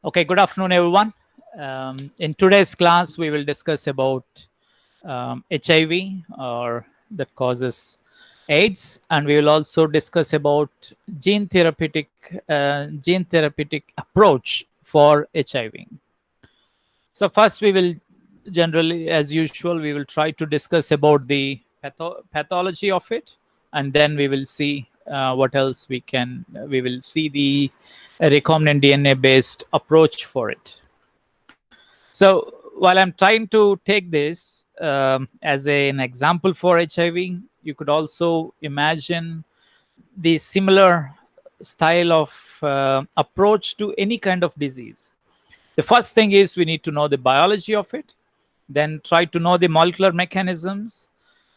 Okay, good afternoon, everyone. In today's class, we will discuss about HIV or that causes AIDS, and we will also discuss about gene therapeutic approach for HIV. So first, we will generally, as usual, we will try to discuss about the pathology of it, and then we will see what else we will see the recombinant DNA based approach for it. So while I'm trying to take this as an example for HIV, you could also imagine the similar style of approach to any kind of disease. The first thing is we need to know the biology of it, then try to know the molecular mechanisms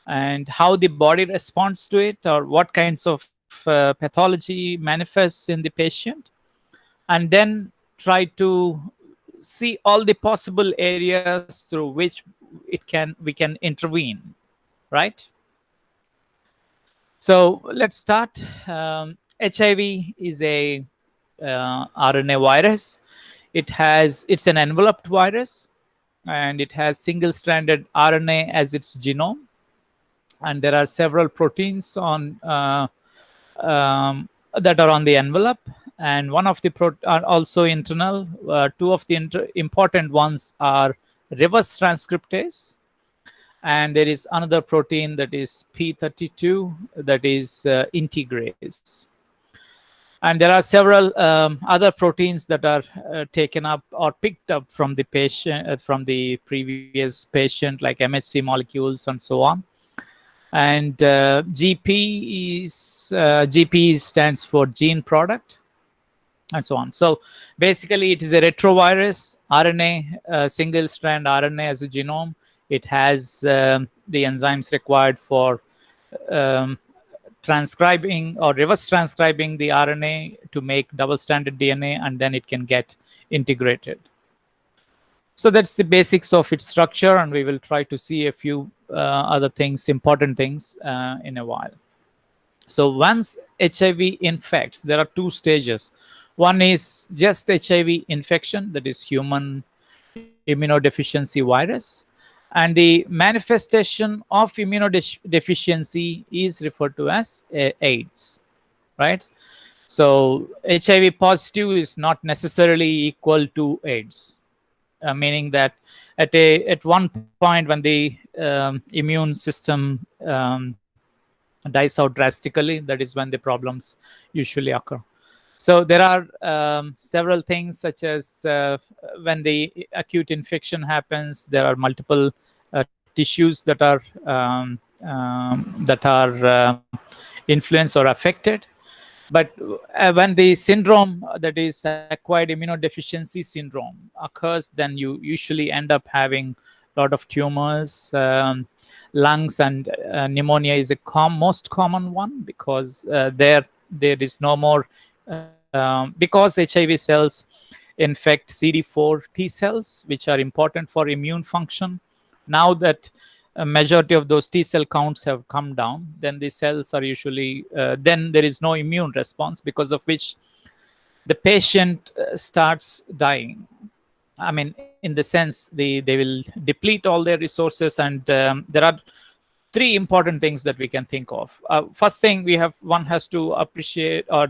and how the body responds to it, or what kinds of pathology manifests in the patient, and then try to see all the possible areas through which we can intervene, right? So let's start. HIV is a RNA virus. It's an enveloped virus, and it has single-stranded RNA as its genome, and there are several proteins on that are on the envelope, and one of the are also internal. Two of the important ones are reverse transcriptase, and there is another protein that is P32 that is integrase. And there are several other proteins that are taken up or picked up from the patient, from the previous patient, like MHC molecules and so on. And GP stands for gene product, and so on. So basically, it is a retrovirus RNA, single strand RNA as a genome. It has the enzymes required for transcribing or reverse transcribing the RNA to make double-stranded DNA, and then it can get integrated. So that's the basics of its structure, and we will try to see a few other things, important things in a while. So once HIV infects, there are two stages. One is just HIV infection, that is human immunodeficiency virus. And the manifestation of immunodeficiency is referred to as AIDS, right? So HIV positive is not necessarily equal to AIDS, meaning that at one point when the immune system dies out drastically, that is when the problems usually occur. So there are several things, such as when the acute infection happens, there are multiple tissues that are influenced or affected. But when the syndrome, that is acquired immunodeficiency syndrome, occurs, then you usually end up having a lot of tumors, lungs, and pneumonia is a most common one, because there is no more, because HIV cells infect CD4 T cells, which are important for immune function. Now that a majority of those T cell counts have come down, then the cells are usually, then there is no immune response, because of which the patient starts dying. I mean, in the sense, they will deplete all their resources, and there are three important things that we can think of. First thing, one has to appreciate or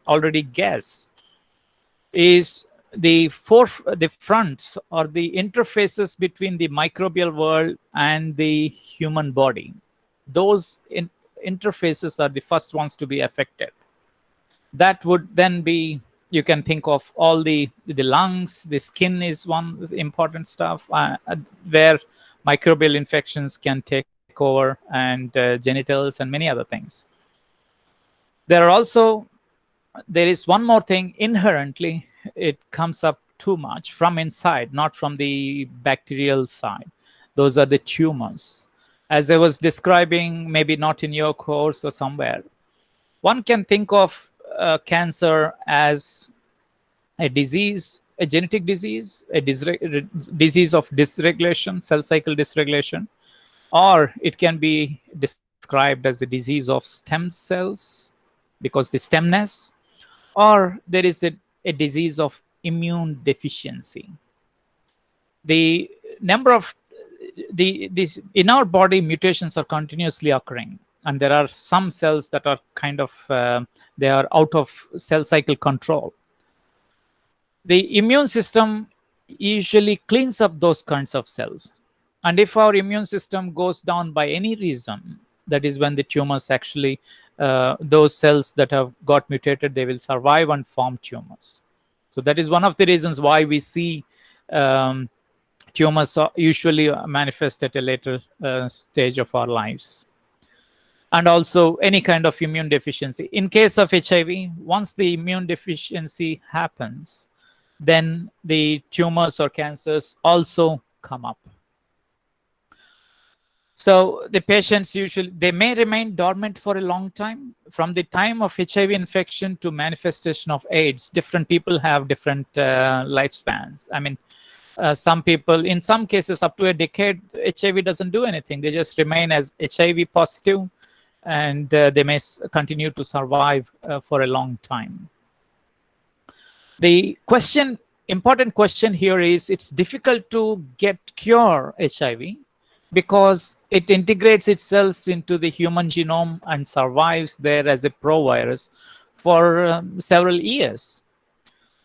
already guess is the fronts or the interfaces between the microbial world and the human body. Those interfaces are the first ones to be affected. That would then be, you can think of all the lungs, the skin is one important stuff, where microbial infections can take over, and genitals and many other things. There is one more thing. Inherently, it comes up too much from inside, not from the bacterial side. Those are the tumors. As I was describing, maybe not in your course or somewhere, one can think of cancer as a disease, a genetic disease, a disease of dysregulation, cell cycle dysregulation, or it can be described as a disease of stem cells, because the stemness, or there is a disease of immune deficiency. The number of these in our body, mutations are continuously occurring, and there are some cells that are kind of they are out of cell cycle control. The immune system usually cleans up those kinds of cells, and if our immune system goes down by any reason, that is when the tumors actually those cells that have got mutated, they will survive and form tumors. So that is one of the reasons why we see tumors usually manifest at a later stage of our lives. And also any kind of immune deficiency. In case of HIV, once the immune deficiency happens, then the tumors or cancers also come up. So the patients usually, they may remain dormant for a long time. From the time of HIV infection to manifestation of AIDS, different people have different lifespans. I mean, some people, in some cases, up to a decade, HIV doesn't do anything. They just remain as HIV positive, and they may continue to survive for a long time. The important question here is, it's difficult to cure HIV because it integrates itself into the human genome and survives there as a provirus for several years.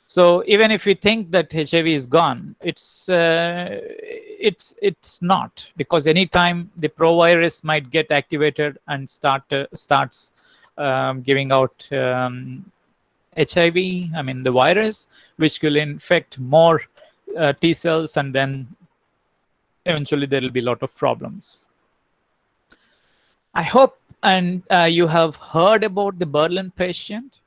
So even if we think that HIV is gone, it's not, because anytime the provirus might get activated and starts giving out HIV, I mean the virus, which will infect more T cells, and then eventually there will be a lot of problems. I hope and you have heard about the Berlin patient.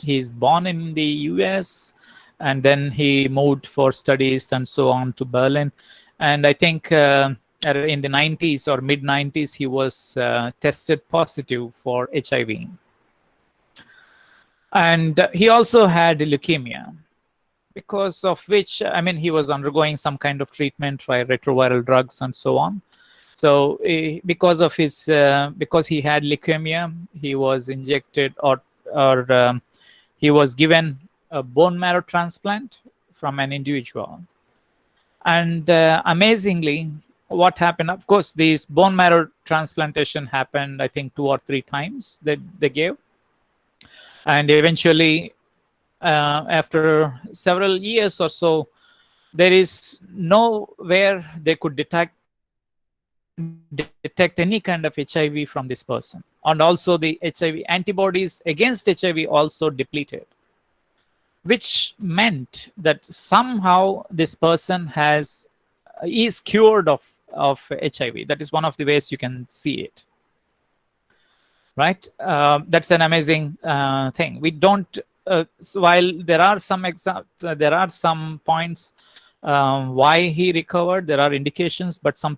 He's born in the US, and then he moved for studies and so on to Berlin. And I think in the 90s or mid 90s, he was tested positive for HIV. And he also had leukemia, because of which, I mean, he was undergoing some kind of treatment by retroviral drugs and so on. So because of his, because he had leukemia, he was injected or he was given a bone marrow transplant from an individual. And amazingly, what happened, of course, this bone marrow transplantation happened, I think 2 or 3 times that they gave. And eventually, after several years or so, there is nowhere they could detect any kind of HIV from this person. And also the HIV antibodies against HIV also depleted, which meant that somehow this person is cured of HIV. That is one of the ways you can see it. Right? That's an amazing thing. We don't, so while there are some points why he recovered, there are indications, but some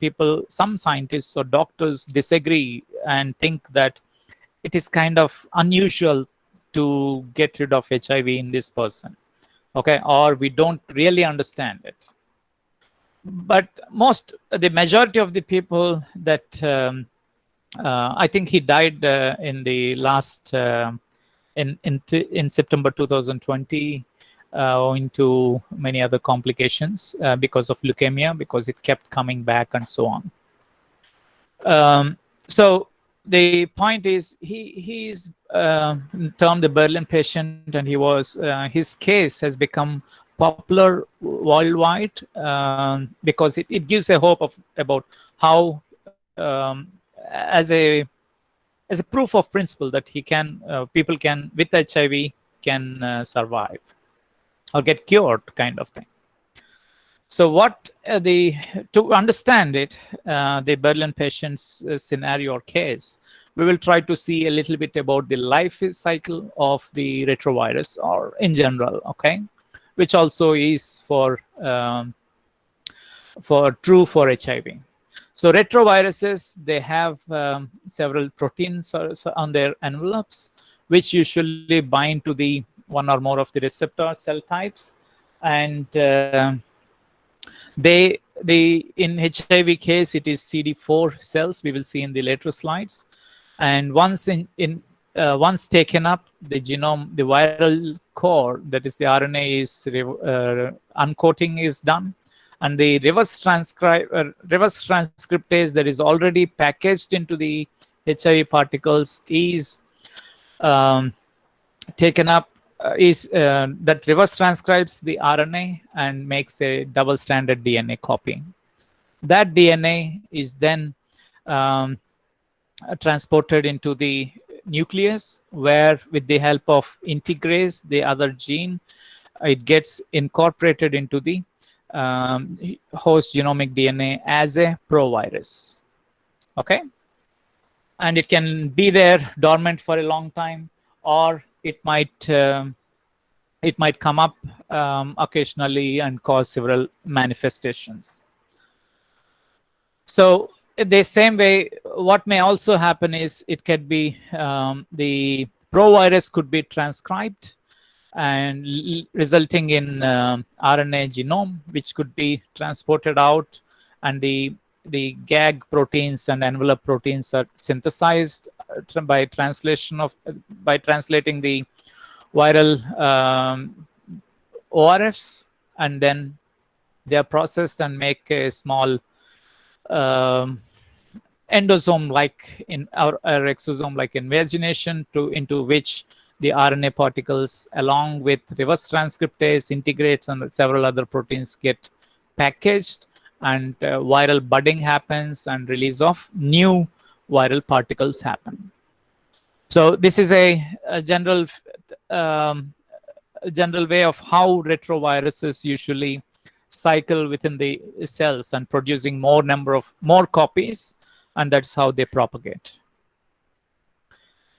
scientists or doctors disagree and think that it is kind of unusual to get rid of HIV in this person, okay, or we don't really understand it. But the majority of the people that I think he died in the last in September 2020 owing to many other complications because of leukemia, because it kept coming back and so on. So the point is, he's termed the Berlin patient, and his case has become popular worldwide because it gives a hope about how as a proof of principle that people can with HIV can survive or get cured, kind of thing. So to understand it, the Berlin patient's scenario or case, we will try to see a little bit about the life cycle of the retrovirus, or in general, okay, which also is true for HIV. So retroviruses, they have several proteins on their envelopes, which usually bind to the one or more of the receptor cell types, and in HIV case, it is CD4 cells. We will see in the later slides. And once once taken up, the genome, the viral core, that is the RNA, is uncoating is done, and the reverse transcriptase that is already packaged into the HIV particles is um, taken up, is that reverse transcribes the RNA and makes a double-stranded DNA copy. That DNA is then um, transported into the nucleus, where with the help of integrase, the other gene, it gets incorporated into the host genomic DNA as a provirus. Okay, and it can be there dormant for a long time, or it might come up occasionally and cause several manifestations. So the same way, what may also happen is it could be the provirus could be transcribed and resulting in RNA genome, which could be transported out, and the gag proteins and envelope proteins are synthesized by by translating the viral ORFs, and then they are processed and make a small um, endosome like in our exosome like invagination into which the RNA particles along with reverse transcriptase, integrates, and several other proteins get packaged, and viral budding happens and release of new viral particles happen. So this is a um, general way of how retroviruses usually cycle within the cells and producing more copies, and that's how they propagate.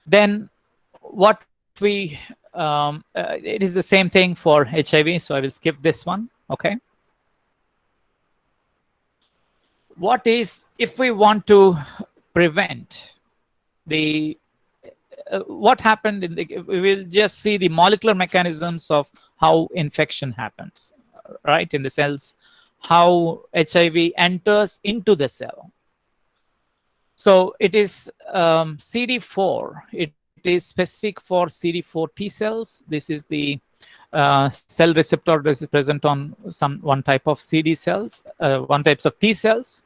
Then what we it is the same thing for HIV, so I will skip this one. Okay, what is, if we want to prevent the what happened in the, we will just see the molecular mechanisms of how infection happens, right, in the cells, how HIV enters into the cell. So it is CD4. It is specific for CD4 T cells. This is the cell receptor that is present on one type of CD cells, one types of T cells,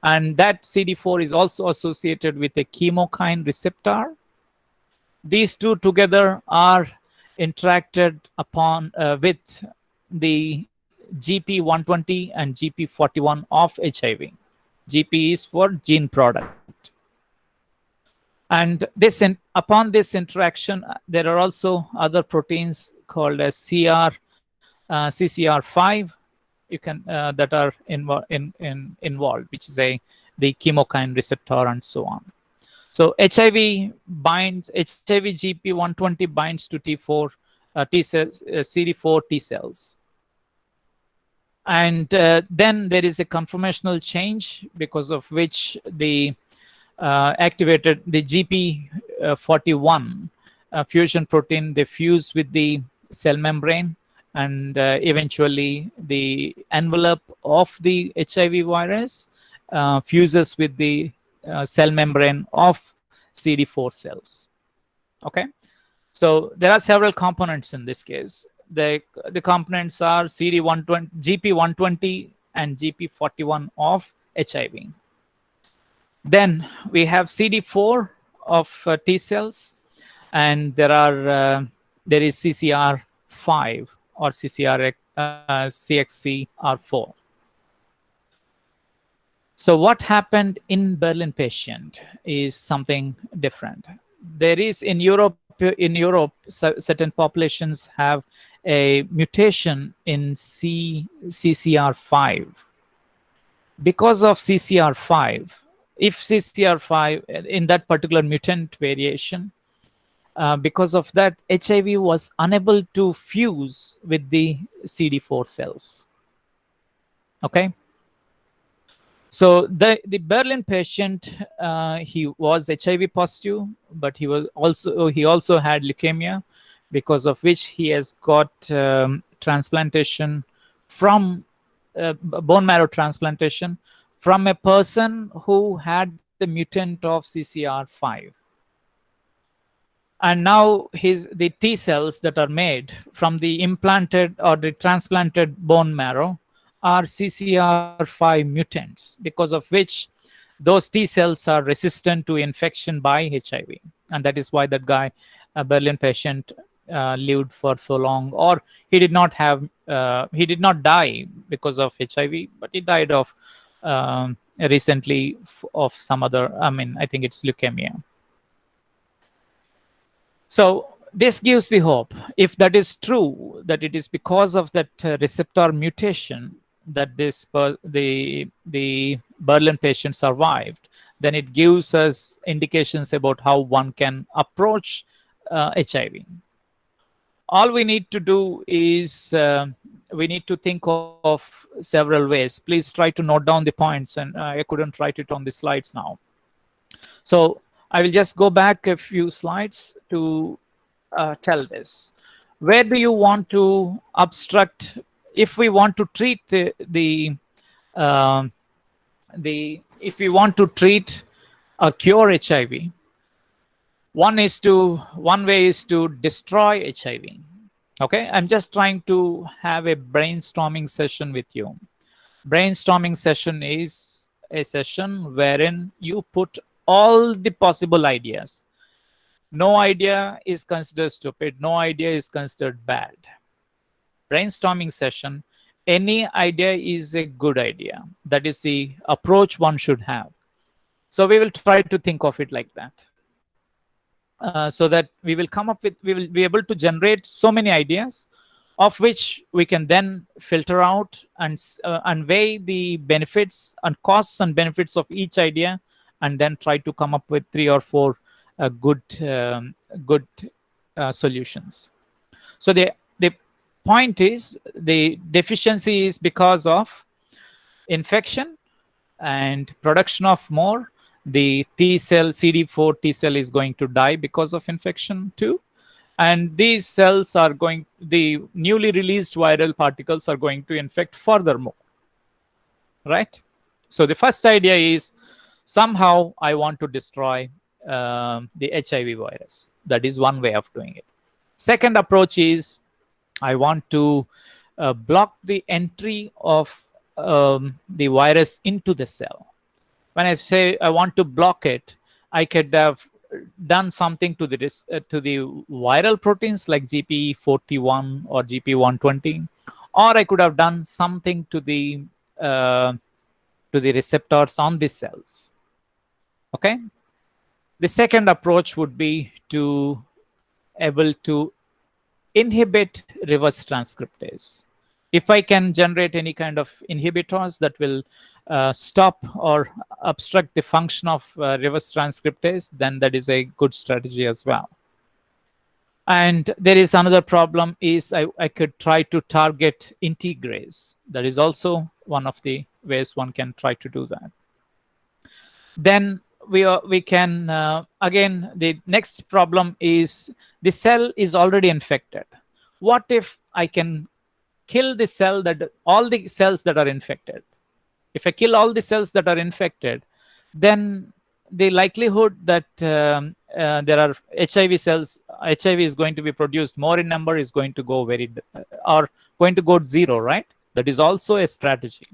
and that CD4 is also associated with a chemokine receptor. These two together are interacted upon with the GP120 and GP41 of HIV. GP is for gene product. And upon this interaction, there are also other proteins called as CCR5 that are involved, which is the chemokine receptor and so on. So HIV GP120 binds to T4 T cells, CD4 T cells. And then there is a conformational change because of which the activated the GP41 fusion protein, they fuse with the cell membrane, and eventually the envelope of the HIV virus fuses with the cell membrane of CD4 cells. Okay, so there are several components in this case. The components are CD120, GP120 and GP41 of HIV. Then we have CD4 of T cells, and there is CCR5 or CXCR4. So what happened in Berlin patient is something different. There is in Europe, certain populations have a mutation in CCR5. Because of CCR5, if CCR5 in that particular mutant variation, because of that, HIV was unable to fuse with the CD4 cells. Okay. So the Berlin patient, he was HIV positive, but he also had leukemia, because of which he has got transplantation from bone marrow transplantation from a person who had the mutant of CCR5. And now the T cells that are made from the implanted or the transplanted bone marrow are CCR5 mutants, because of which those T cells are resistant to infection by HIV. And that is why that guy, a Berlin patient, lived for so long, or he did not die because of HIV, but he died of recently of some other, I mean, I think it's leukemia. So this gives the hope. If that is true, that it is because of that receptor mutation that the Berlin patient survived, then it gives us indications about how one can approach HIV. All we need to do is we need to think of several ways. Please try to note down the points, and I couldn't write it on the slides now. So I will just go back a few slides to tell this. Where do you want to obstruct? If we want to treat um if we want to treat or cure HIV, one way is to destroy HIV. Okay, I'm just trying to have a brainstorming session with you. Brainstorming session is a session wherein you put all the possible ideas. No idea is considered stupid. No idea is considered bad. Brainstorming session, any idea is a good idea. That is the approach one should have. So we will try to think of it like that. So that we will come up with, we will be able to generate so many ideas, of which we can then filter out and weigh the benefits and costs and benefits of each idea, and then try to come up with 3 or 4 good solutions. So the point is, the deficiency is because of infection and production of more. The T cell, CD4 T cell, is going to die because of infection too. And these cells are going, the newly released viral particles are going to infect furthermore. Right? So the first idea is, somehow I want to destroy the HIV virus. That is one way of doing it. Second approach is, I want to block the entry of the virus into the cell. When I say I want to block it, I could have done something to the viral proteins like GP41 or GP120, or I could have done something to the receptors on the cells. Okay. The second approach would be to able to inhibit reverse transcriptase. If I can generate any kind of inhibitors that will stop or obstruct the function of reverse transcriptase, then that is a good strategy as well. And there is another problem is I could try to target integrase. That is also one of the ways one can try to do that. Then we can, again, the next problem is the cell is already infected. What if I can kill the cell, all the cells that are infected? If I kill all the cells that are infected, then the likelihood that there are HIV cells, HIV is going to be produced more in number, is going to go going to go zero, right? That is also a strategy.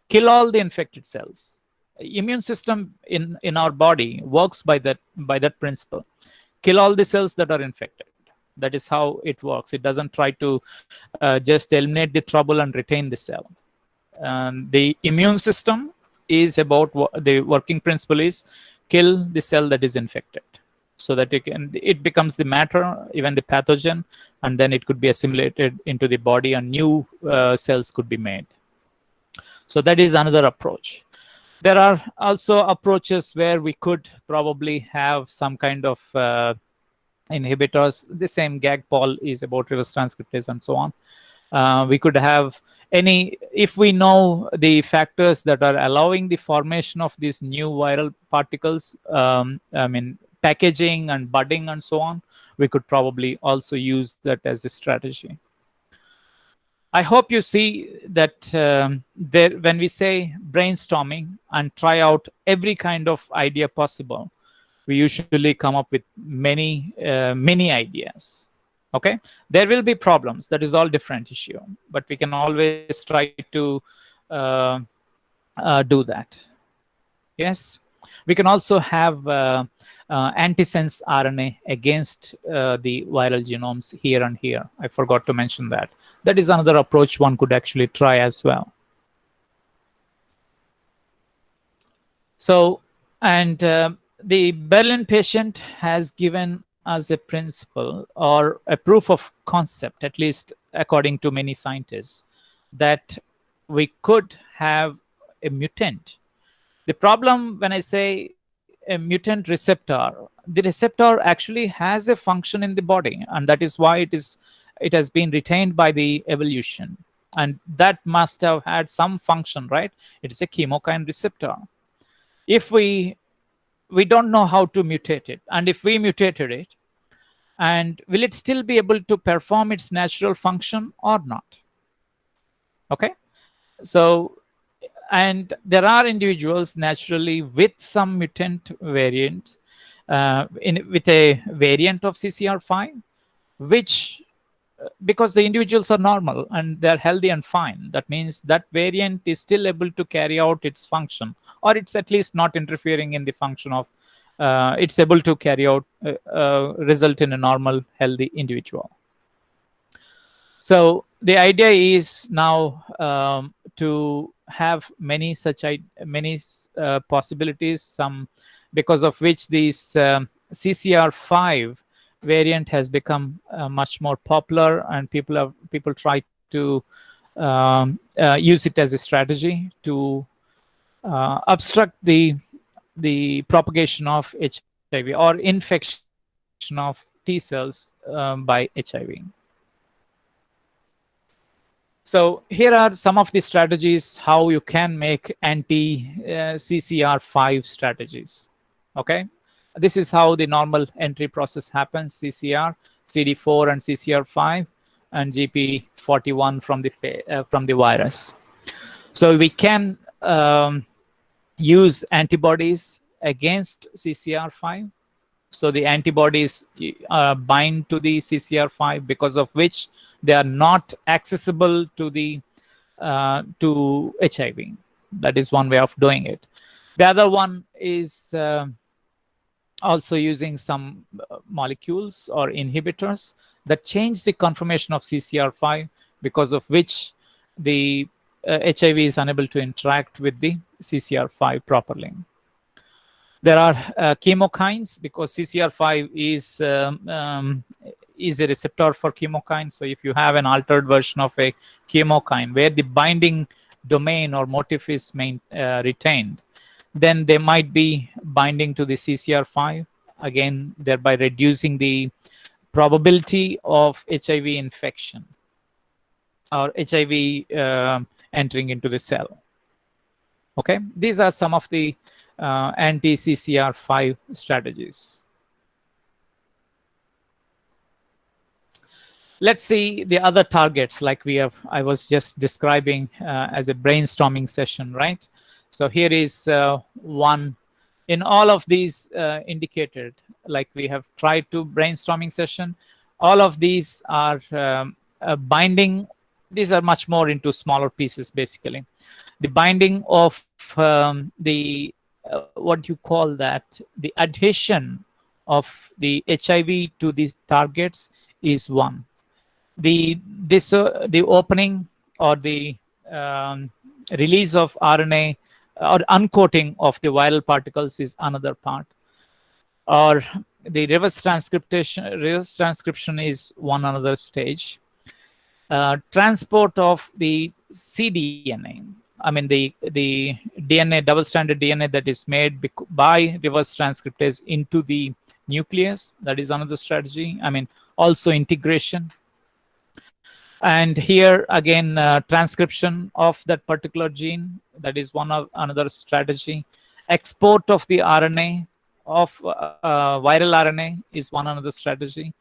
Kill all the infected cells. Immune system in our body works by that principle. Kill all the cells that are infected. That is how it works. It doesn't try to just eliminate the trouble and retain the cell. The immune system is about the working principle is kill the cell that is infected, so that it becomes the matter, even the pathogen, and then it could be assimilated into the body and new cells could be made. So that is another approach. There are also approaches where we could probably have some kind of inhibitors. The same Gag-Paul is about reverse transcriptase and so on. We could have if we know the factors that are allowing the formation of these new viral particles, I mean packaging and budding and so on, we could probably also use that as a strategy. I hope you see that when we say brainstorming and try out every kind of idea possible, we usually come up with many ideas. Okay, there will be problems, that is all different issue, but we can always try to uh, do that. Yes, we can also have antisense RNA against the viral genomes here and here. I forgot to mention that. That is another approach one could actually try as well. So, and the Berlin patient has given us a principle or a proof of concept, at least according to many scientists, that we could have a mutant. The problem when I say a mutant receptor, the receptor actually has a function in the body, and that is why it has been retained by the evolution, and that must have had some function, right? It is a chemokine receptor. If we don't know how to mutate it, and if we mutated it, and will it still be able to perform its natural function or not? Okay, so, and there are individuals naturally with some mutant variant, with a variant of CCR5, which because the individuals are normal and they're healthy and fine, that means that variant is still able to carry out its function, or it's at least not interfering in the function of it's able to carry out result in a normal healthy individual. So the idea is now to have many such many possibilities, some because of which this CCR5 variant has become much more popular, and people try to use it as a strategy to obstruct the propagation of HIV or infection of T cells by HIV. So here are some of the strategies how you can make anti-CCR5 strategies. Okay, this is how the normal entry process happens: CCR, CD4, and CCR5, and GP41 from the virus. So we can use antibodies against CCR5. So the antibodies bind to the CCR5, because of which they are not accessible to the to HIV. That is one way of doing it. The other one is also using some molecules or inhibitors that change the conformation of CCR5, because of which the HIV is unable to interact with the CCR5 properly. There are chemokines, because CCR5 is a receptor for chemokine. So if you have an altered version of a chemokine where the binding domain or motif is retained, then they might be binding to the CCR5, again thereby reducing the probability of HIV infection or HIV entering into the cell. Okay, these are some of the anti-CCR5 strategies. Let's see the other targets, like I was just describing as a brainstorming session, right? So here is one. In all of these indicated, like we have tried to brainstorming session, all of these are binding. These are much more into smaller pieces, basically. The binding of the what you call that, the adhesion of the HIV to these targets is one. The opening or the release of RNA or uncoating of the viral particles is another part. Or the reverse transcription is one another stage. Transport of the cDNA, I mean the DNA, double-stranded DNA that is made by reverse transcriptase into the nucleus, that is another strategy. I mean also integration. And here again transcription of that particular gene, that is another strategy. Export of the RNA of viral RNA is one another strategy.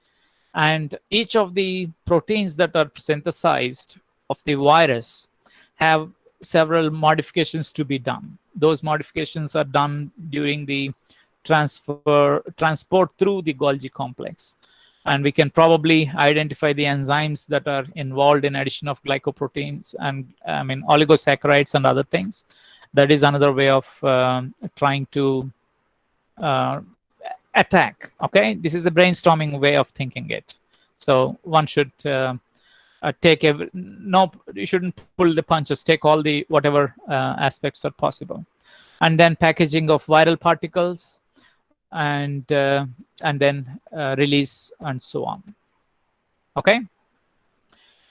And each of the proteins that are synthesized of the virus have several modifications to be done. Those modifications are done during the transport through the Golgi complex. And we can probably identify the enzymes that are involved in addition of glycoproteins and oligosaccharides and other things. That is another way of trying to uh, attack. Okay, this is a brainstorming way of thinking it. So one should take you shouldn't pull the punches. Take all the whatever aspects are possible, and then packaging of viral particles, and then release and so on. Okay,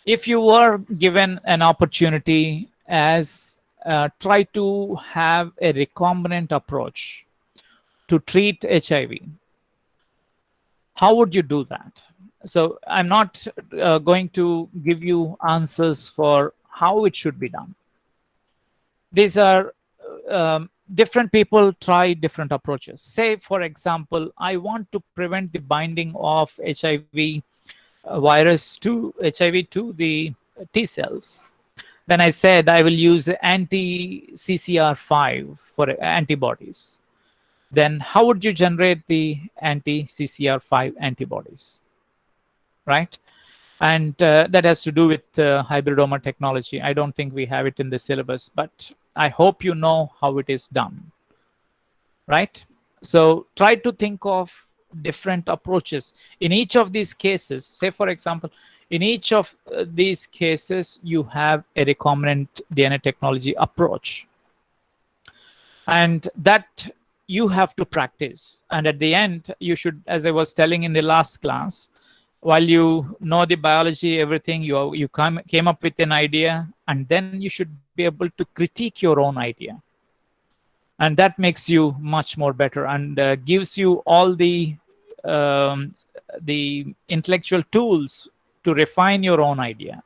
if you were given an opportunity as try to have a recombinant approach to treat HIV, how would you do that? So I'm not going to give you answers for how it should be done. These are different people try different approaches. Say, for example, I want to prevent the binding of HIV virus to HIV to the T cells. Then I said I will use anti-CCR5 for antibodies. Then how would you generate the anti-CCR5 antibodies, right? And that has to do with hybridoma technology. I don't think we have it in the syllabus, but I hope you know how it is done, right? So try to think of different approaches. In each of these cases, say for example, in each of these cases, you have a recombinant DNA technology approach. And that you have to practice. And at the end, you should, as I was telling in the last class, while you know the biology, everything, you came up with an idea, and then you should be able to critique your own idea. And that makes you much more better and gives you all the intellectual tools to refine your own idea.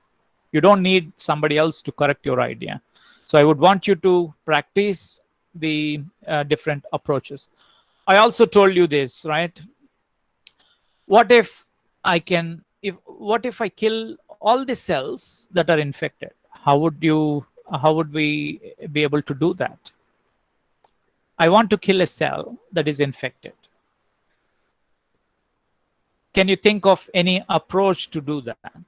You don't need somebody else to correct your idea. So I would want you to practice the different approaches. I also told you this, right? What if I kill all the cells that are infected? How would we be able to do that? I want to kill a cell that is infected. Can you think of any approach to do that?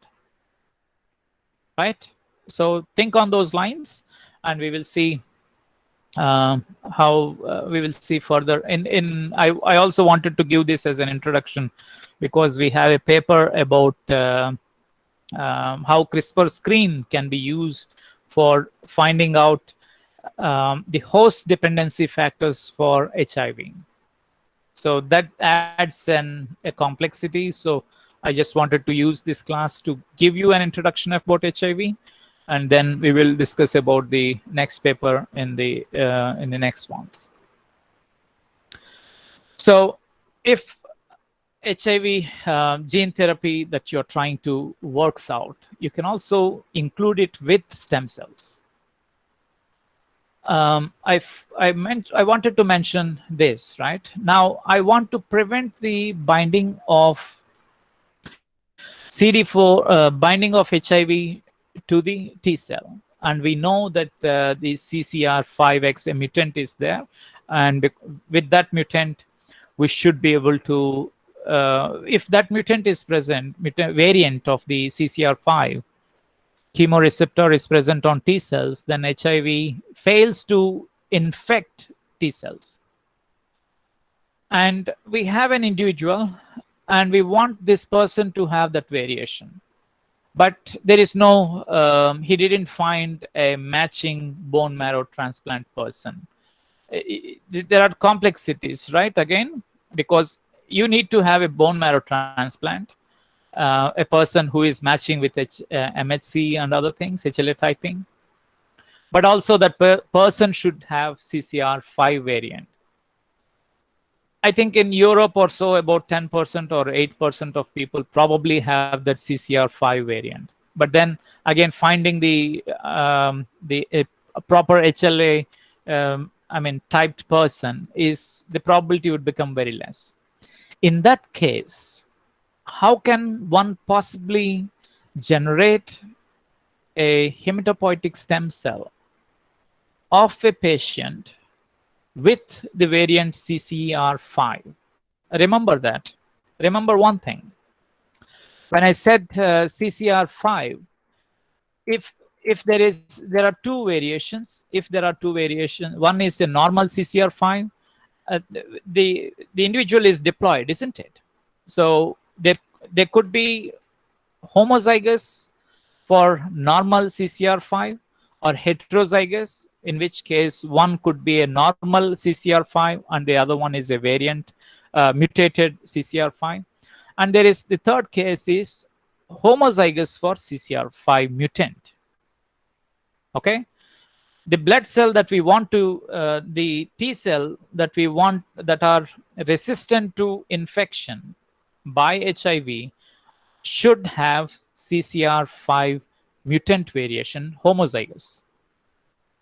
Right? So think on those lines, and we will see how we will see further. I also wanted to give this as an introduction because we have a paper about how CRISPR screen can be used for finding out the host dependency factors for HIV. So that adds a complexity. So I just wanted to use this class to give you an introduction about HIV, and then we will discuss about the next paper in the next ones. So if HIV gene therapy that you're trying to works out, you can also include it with stem cells. I wanted to mention this, right? Now, I want to prevent the binding of CD4, binding of HIV to the T cell. And we know that the CCR5X mutant is there. And with that mutant, we should be able to, if that mutant is present, variant of the CCR5, chemoreceptor is present on T cells, then HIV fails to infect T cells. And we have an individual, and we want this person to have that variation. But there is no, he didn't find a matching bone marrow transplant person. There are complexities, right? Again, because you need to have a bone marrow transplant. A person who is matching with MHC and other things, HLA typing. But also that person should have CCR5 variant. I think in Europe or so, about 10% or 8% of people probably have that CCR5 variant. But then again, finding the proper HLA, typed person, is the probability would become very less. In that case, how can one possibly generate a hematopoietic stem cell of a patient with the variant CCR5. Remember that. Remember one thing. When I said CCR5, if there are two variations, one is a normal CCR5, uh, the individual is diploid, isn't it? So there could be homozygous for normal CCR5 or heterozygous, in which case one could be a normal CCR5 and the other one is a variant mutated CCR5. And there is the third case is homozygous for CCR5 mutant. Okay, the blood cell that we want to, the T cell that we want that are resistant to infection by HIV should have CCR5 mutant variation, homozygous.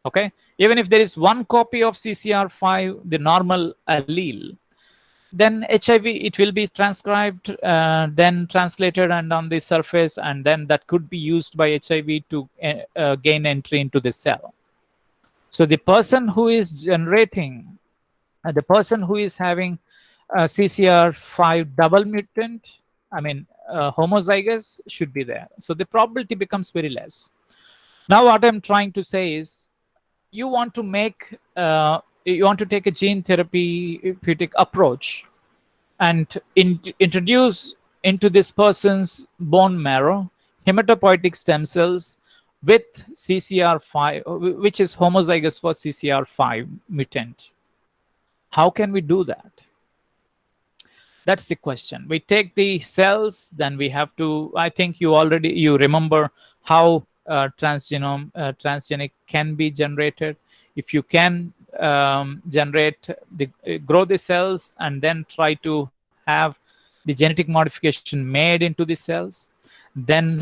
Okay, even if there is one copy of CCR5, the normal allele, then HIV, it will be transcribed, then translated and on the surface, and then that could be used by HIV to gain entry into the cell. So the person who is generating, the person who is having CCR5 double mutant, I mean homozygous, should be there. So the probability becomes very less. Now what I'm trying to say is, you want to make, you want to take a gene therapeutic approach and introduce into this person's bone marrow hematopoietic stem cells with CCR5, which is homozygous for CCR5 mutant. How can we do that? That's the question. We take the cells, then we have to, I think you remember how transgenic can be generated. If you can grow the cells and then try to have the genetic modification made into the cells, then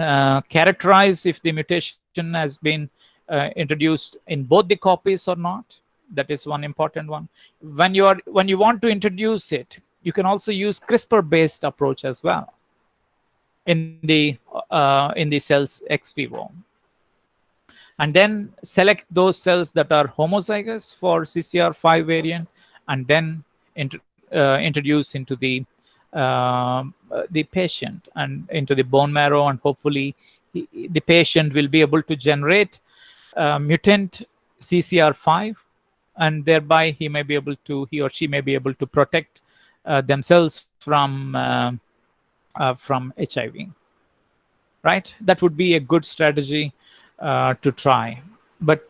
characterize if the mutation has been introduced in both the copies or not. That is one important one. When you want to introduce it, you can also use CRISPR-based approach as well in the cells ex vivo, and then select those cells that are homozygous for CCR5 variant, and then introduce into the patient and into the bone marrow, and hopefully the patient will be able to generate mutant CCR5, and thereby he or she may be able to protect themselves from HIV. Right? That would be a good strategy to try. But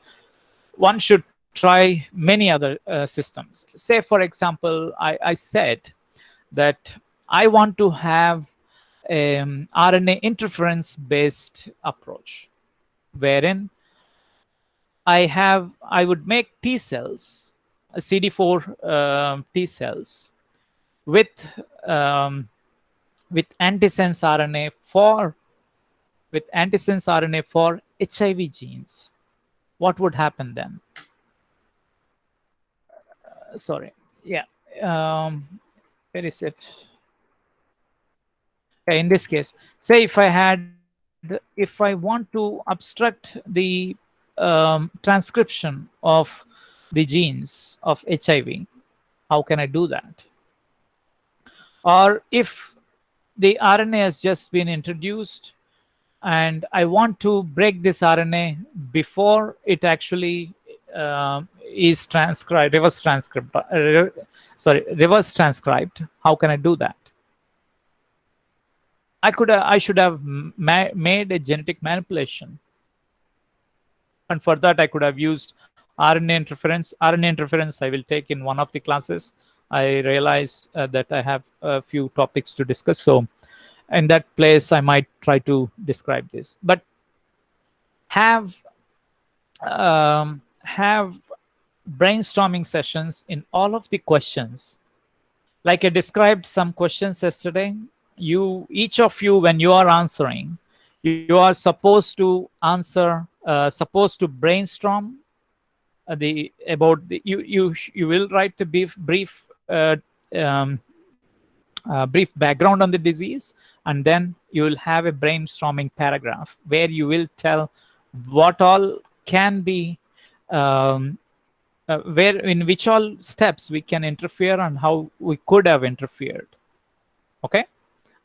one should try many other systems. Say, for example, I said that I want to have RNA interference-based approach, wherein I would make T cells, CD4 T cells, with antisense RNA for HIV genes. What would happen then? Sorry, yeah. Where is it? In this case, say if I want to obstruct the transcription of the genes of HIV, how can I do that? Or if the RNA has just been introduced and I want to break this RNA before it actually is transcribed, reverse transcribed. How can I do that? I should have made a genetic manipulation, and for that I could have used RNA interference. RNA interference I will take in one of the classes. I realize that I have a few topics to discuss, so in that place I might try to describe this. But have brainstorming sessions in all of the questions. Like I described some questions yesterday, each of you, when you are answering, you are supposed to answer, supposed to brainstorm you will write a brief background on the disease, and then you will have a brainstorming paragraph where you will tell what all can be where in which all steps we can interfere and how we could have interfered. Okay,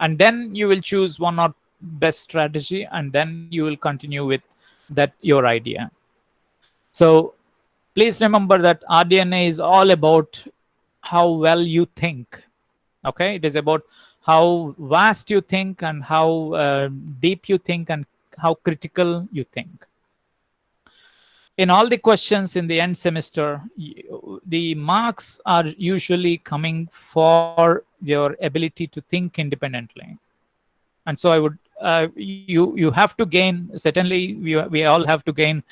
and then you will choose one or best strategy, and then you will continue with that your idea. So please remember that rDNA is all about how well you think. Okay, it is about how vast you think and how deep you think and how critical you think. In all the questions in the end semester, the marks are usually coming for your ability to think independently. And so I would you have to gain, certainly we all have to gain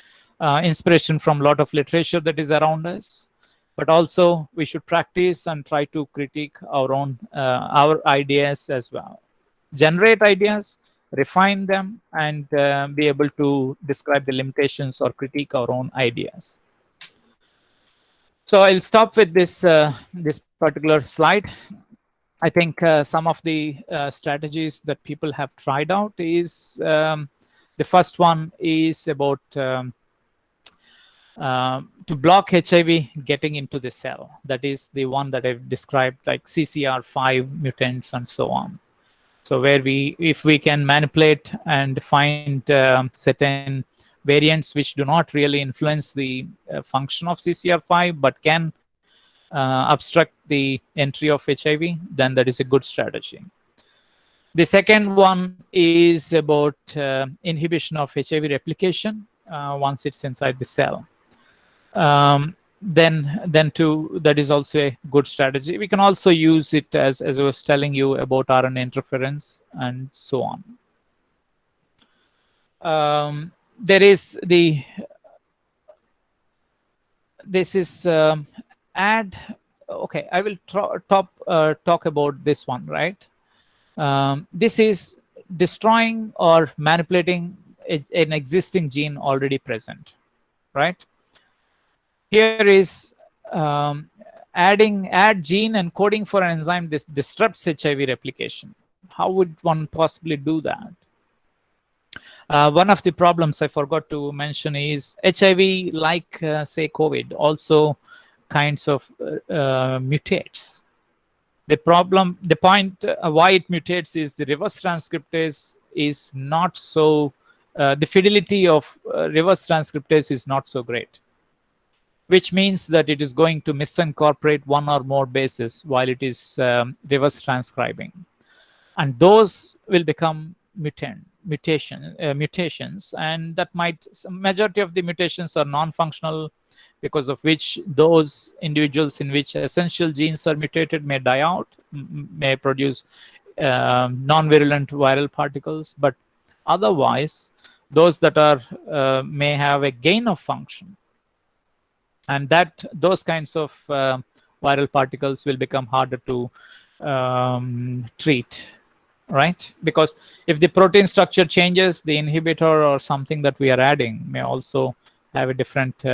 inspiration from a lot of literature that is around us, but also we should practice and try to critique our own our ideas as well, generate ideas, refine them, and be able to describe the limitations or critique our own ideas. So I'll stop with this particular slide. I think some of the strategies that people have tried out is the first one is about to block HIV getting into the cell. That is the one that I've described, like CCR5 mutants and so on. So where if we can manipulate and find certain variants which do not really influence the function of CCR5 but can obstruct the entry of HIV, then that is a good strategy. The second one is about inhibition of HIV replication once it's inside the cell. Then that is also a good strategy. We can also use it as I was telling you about RNA interference and so on. There is this is add. Okay, I will talk about this one, right? This is destroying or manipulating an existing gene already present, right? Here is add gene encoding for an enzyme that disrupts HIV replication. How would one possibly do that? One of the problems I forgot to mention is HIV, like say COVID, also kinds of mutates. The point why it mutates is the reverse transcriptase is not so, the fidelity of reverse transcriptase is not so great, which means that it is going to misincorporate one or more bases while it is reverse transcribing. And those will become mutations, and that majority of the mutations are non-functional, because of which those individuals in which essential genes are mutated may die out, may produce non-virulent viral particles, but otherwise those that are may have a gain of function, and those kinds of viral particles will become harder to treat, right? Because if the protein structure changes, the inhibitor or something that we are adding may also have a different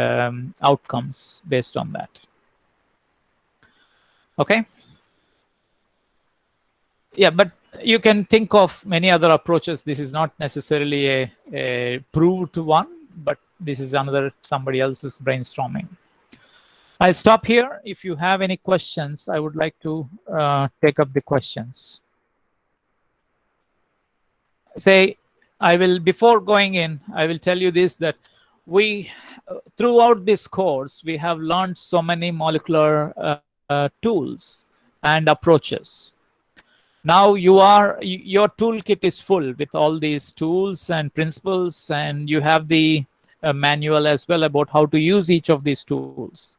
outcomes based on that. Okay. Yeah, but you can think of many other approaches. This is not necessarily a proved one, but this is somebody else's brainstorming. I'll stop here. If you have any questions, I would like to take up the questions. Before going in, I will tell you this, that throughout this course, we have learned so many molecular tools and approaches. Now your toolkit is full with all these tools and principles, and you have the manual as well about how to use each of these tools.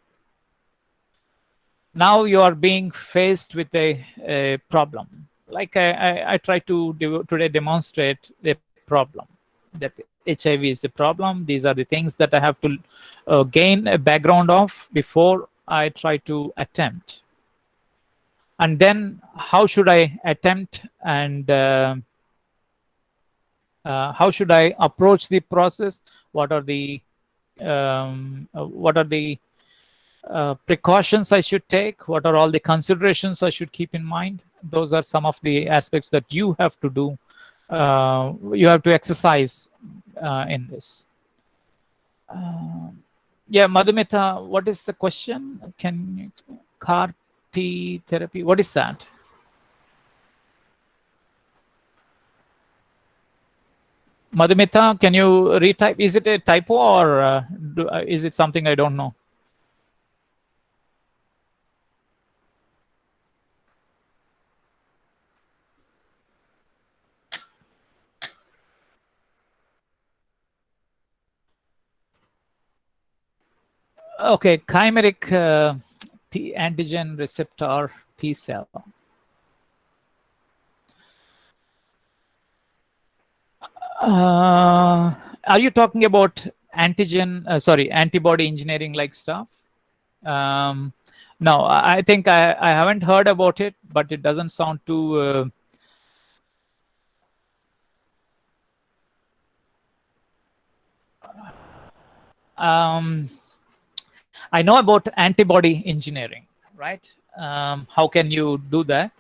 Now you are being faced with a problem. Like I try to today demonstrate a problem, that HIV is the problem. These are the things that I have to gain a background of before I try to attempt. And then how should I attempt, and how should I approach the process? What are the precautions I should take? What are all the considerations I should keep in mind? Those are some of the aspects that you have to do. You have to exercise in this. Yeah, Madhumita, what is the question? Can you explain? CAR T therapy? What is that? Madhumita, can you retype? Is it a typo or is it something I don't know? Okay, chimeric T antigen receptor T cell. Are you talking about antigen? Sorry, antibody engineering like stuff? Um, no, I think I haven't heard about it, but it doesn't sound too. Um, I know about antibody engineering, right? How can you do that?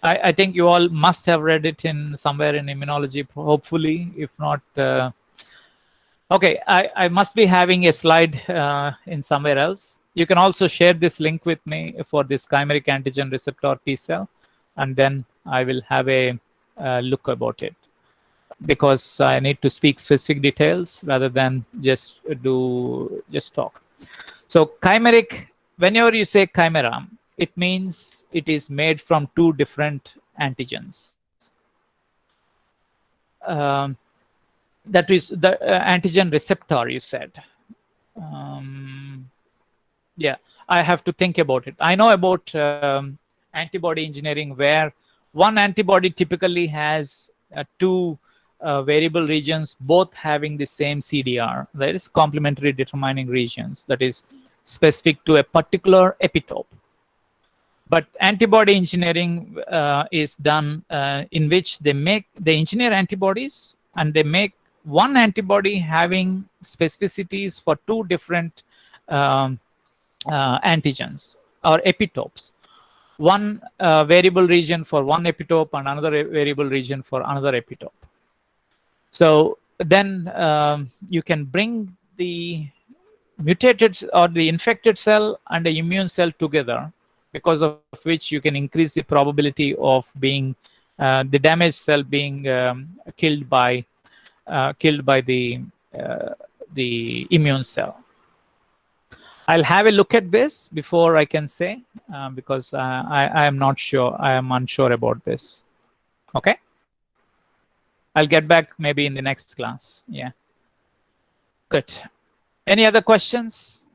I think you all must have read it in somewhere in immunology, hopefully. If not, okay, I must be having a slide in somewhere else. You can also share this link with me for this chimeric antigen receptor T cell, and then I will have a look about it, because I need to speak specific details rather than just talk. So chimeric, whenever you say chimera, it means it is made from two different antigens. Um, that is the antigen receptor, you said. Um, yeah, I have to think about it. I know about antibody engineering, where one antibody typically has two variable regions, both having the same CDR, that is complementary determining regions, that is specific to a particular epitope. But antibody engineering is done in which they engineer antibodies, and they make one antibody having specificities for two different um, antigens or epitopes. One variable region for one epitope and another variable region for another epitope. So then you can bring the mutated or the infected cell and the immune cell together, because of which you can increase the probability of being the damaged cell being killed by the immune cell. I'll have a look at this before I can say, because I am not sure. I am unsure about this. Okay. I'll get back maybe in the next class. Yeah. Good. Any other questions?